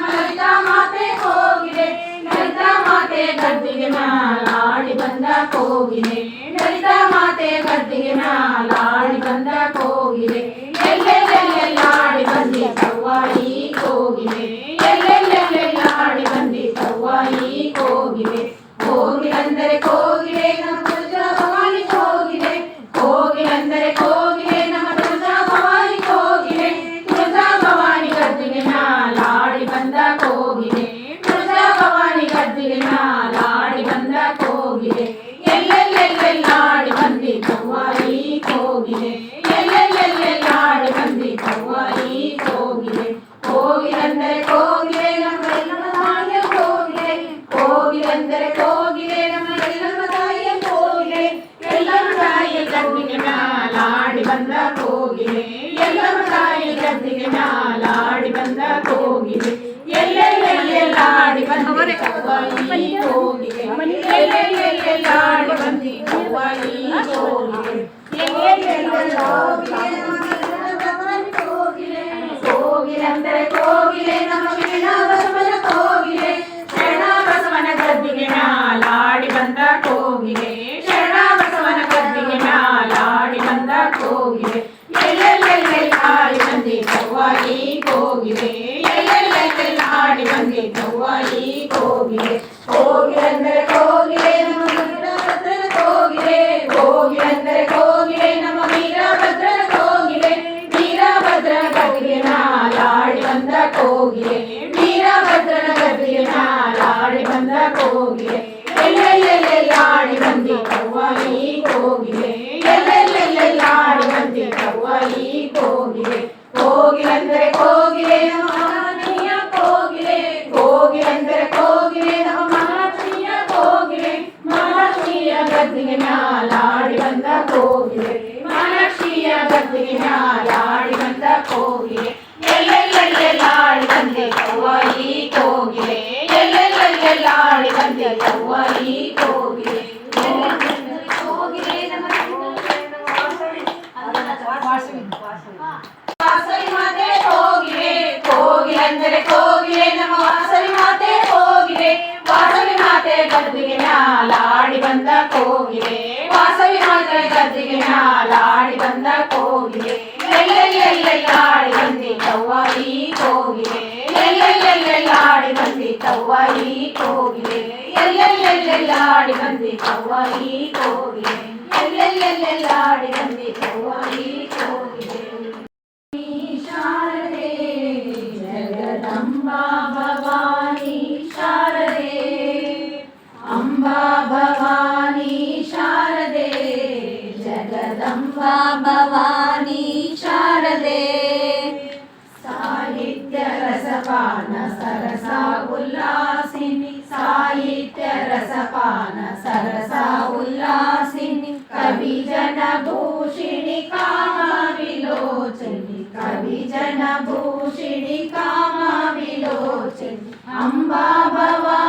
ಲಲಿತಾ ಮಾತೆ ಕೋಗಿಲೆ ಲಲಿತಾ ಮಾತೆ ಗದ್ದಿಗೆ ಮ್ಯಾಲಾಡಿ ಬಂದ ಕೋಗಿಲೆ ಲಲಿತಾ ಮಾತೆ ಗದ್ದಿಗೆ ಮ್ಯಾಲಾಡಿ ಬಂದ ಕೋಗಿಲೆ ಎಲ್ಲೆಲ್ಲೆಲ್ಲೆಲ್ಲಾಡಿ ಬಂದಿತವ್ವ ಈ ಕೋಗಿಲೆ ಎಲ್ಲೆಲ್ಲೆಲ್ಲೆಲ್ಲಾಡಿ ಬಂದಿತವ್ವ ಈ ಕೋಗಿಲೆ ಕೋಗಿಲೆಂದರೆ ಕೋಗಿಲೆ ನಮ್ಮ ತುಳಜಾ ಭವಾನಿ ಕೋಗಿಲೆ ಕೋಗಿಲೆಂದರೆ ಕೋಗಿಲೆ ನಮ್ಮ ತುಳಜಾ ಭವಾನಿ ಕೋಗಿಲೆ ತುಳಜಾ ಭವಾನಿ ಗದ್ದಿಗೆ ಮ್ಯಾಲಾಡಿ ಬಂದ ಕೋಗಿಲೆ ತುಳಜಾ ಭವಾನಿ ಗದ್ದಿಗೆ ಮ್ಯಾಲಾಡಿ ಬಂದ ಕೋಗಿಲೆ ಎಲ್ಲೆಲ್ಲೆಲ್ಲೆಲ್ಲಾಡಿ ಬಂದಿತವ್ವ ಈ ಕೋಗಿಲೆ ಎಲ್ಲೆಲ್ಲೆಲ್ಲೆಲ್ಲಾಡಿ ಬಂದಿತವ್ವ ಈ ಕೋಗಿಲೆ ಕೋಗಿಲೆಂದರೆ ಕೋಗಿಲೆ ನಮ್ಮ ಎಲ್ಲಮ್ಮ ತಾಯಿಯ ಕೋಗಿಲೆ ಕೋಗಿಲೆಂದರೆ ಕೋಗಿಲೆ ನಮ್ಮ ಎಲ್ಲಮ್ಮ ತಾಯಿಯ ಕೋಗಿಲೆ ಎಲ್ಲಮ್ಮ ತಾಯಿಯ ಗದ್ದಿಗೆ ಮ್ಯಾಲಾಡಿ ಬಂದ ಕೋಗಿಲೆ ಎಲ್ಲಮ್ಮ ತಾಯಿಯ ಗದ್ದಿಗೆ ಮ್ಯಾಲಾಡಿ ಬಂದ ಕೋಗಿಲೆ ಎಲ್ಲೆಲ್ಲೆಲ್ಲೆಲ್ಲಾಡಿ ಬಂದಿತವ್ವ ಈ ಕೋಗಿಲೆ ಎಲ್ಲೆಲ್ಲೆಲ್ಲೆಲ್ಲಾಡಿ ಬಂದಿತವ್ವ ಈ ಕೋಗಿಲೆ ಕೋಗಿಲೆಂದರೆ ಕೋಗಿಲೆ ನಮ್ಮ ಶರಣ ಬಸವನ ಕೋಗಿಲೆ ಶರಣ ಬಸವನ ಗದ್ದಿಗೆ ಮ್ಯಾಲಾಡಿ ಬಂದ ಕೋಗಿಲೆ ಶರಣ ಬಸವನ ಗದ್ದಿಗೆ ಮ್ಯಾಲಾಡಿ ಬಂದ ಕೋಗಿಲೆ ಎಲ್ಲೆಲ್ಲೆಲ್ಲೆಲ್ಲಾಡಿ ಬಂದಿತವ್ವ ಈ ಕೋಗಿಲೆ ಎಲ್ಲೆಲ್ಲೆಲ್ಲೆಲ್ಲಾಡಿ ಬಂದಿತವ್ವ ಈ ಕೋಗಿಲೆ ಕೋಗಿಲೆಂದರೆ ಕೋಗಿಲೆ ನಮ್ಮ ವೀರಭದ್ರನ ಕೋಗಿಲೆ ಕೋಗಿಲೆಂದರೆ ಕೋಗಿಲೆ ನಮ್ಮ ವೀರಭದ್ರನ ಕೋಗಿಲೆ ವೀರಭದ್ರನ ಗದ್ದಿಗೆ ಮ್ಯಾಲಾಡಿ ಬಂದ ಕೋಗಿಲೆ ವೀರಭದ್ರನ ಗದ್ದಿಗೆ ಮ್ಯಾಲಾಡಿ ಬಂದ ಕೋಗಿಲೆ ಎಲ್ಲೆಲ್ಲೆಲ್ಲೆಲ್ಲಾಡಿ ಬಂದಿತವ್ವ ಈ ಕೋಗಿಲೆ ಎಲ್ಲೆಲ್ಲೆಲ್ಲೆಲ್ಲಾಡಿ ಬಂದಿತವ್ವ ಈ ಕೋಗಿಲೆ ಕೋಗಿಲೆಂದರೆ ಕೋಗಿಲೆ ನಮ್ಮ ಮಹಾಲಕ್ಷ್ಮಿಯ ಕೋಗಿಲೆ ಕೋಗಿಲೆಂದರೆ ಕೋಗಿಲೆ ನಮ್ಮ ಮಹಾಲಕ್ಷ್ಮಿಯ ಕೋಗಿಲೆ ಮಹಾಲಕ್ಷ್ಮಿಯ ಗದ್ದಿಗೆ ಮ್ಯಾಲಾಡಿ ಬಂದ ಕೋಗಿಲೆ ಮಹಾಲಕ್ಷ್ಮಿಯ ಗದ್ದಿಗೆ ಮ್ಯಾಲಾಡಿ ಬಂದ ಕೋಗಿಲೆ ಎಲ್ಲೆಲ್ಲೆಲ್ಲೆಲ್ಲಾಡಿ ಬಂದಿತವ್ವ ಈ ಕೋಗಿಲೆ ಎಲ್ಲೆಲ್ಲೆಲ್ಲೆಲ್ಲಾಡಿ ಬಂದಿತವ್ವ ಈ ಕೋಗಿಲೆ ಕೋಗಿಲೆ ನಮ್ಮ ವಾಸವಿ ಮಾತೆ ಕೋಗಿಲೆ ಕೋಗಿಲೆಂದರೆ ಕೋಗಿಲೆ ನಮ್ಮ ವಾಸವಿ ಮಾತೆ ಕೋಗಿಲೆ ವಾಸವಿ ಮಾತೆ ಗದ್ದಿಗೆ ಮ್ಯಾಲಾಡಿ ಬಂದ ಕೋಗಿಲೆ ವಾಸವಿ ಮಾತೆ ಗದ್ದಿಗೆ ಮ್ಯಾಲಾಡಿ ಬಂದ ಕೋಗಿಲೆ ಎಲ್ಲೆಲ್ಲೆಲ್ಲೆಲ್ಲಾಡಿ ಬಂದಿತವ್ವ ಈ ಕೋಗಿಲೆ ಎಲ್ಲೆಲ್ಲೆಲ್ಲೆಲ್ಲಾಡಿ ಬಂದಿತವ್ವ ಈ ಕೋಗಿಲೆ ಎಲ್ಲೆಲ್ಲೆಲ್ಲೆಲ್ಲಾಡಿ ಬಂದಿತವ್ವ ಈ ಕೋಗಿಲೆ ಎಲ್ಲೆಲ್ಲೆಲ್ಲೆಲ್ಲಾಡಿ ಬಂದಿತವ್ವ ಈ ಕೋಗಿಲೆ ಶಾರದೆ ಜಗದಂಬಾ ಭವಾನಿ ಶಾರದೆ ಅಂಬಾ ಭವಾನಿ ಶಾರದೆ ಜಗದಂಬಾ ಭವಾನಿ ಶಾರದೆ ಸಾಹಿತ್ಯ ರಸಪಾನ ಸರಸ ಉಲ್ಲಾಸಿನಿ ಸಾಹಿತ್ಯ ರಸಪಾನ ಸರಸ ಉಲ್ಲಾಸಿನಿ ಕವಿ ಜನ ಭೂಷಿಣಿ ಕಾಮ ವಿಲೋಚನಿ ಕವಿ ಜನ ಭೂಷಿಣಿ ಕಾಮ ವಿಲೋಚನಿ ಅಂಬಾ ಭವಾನಿ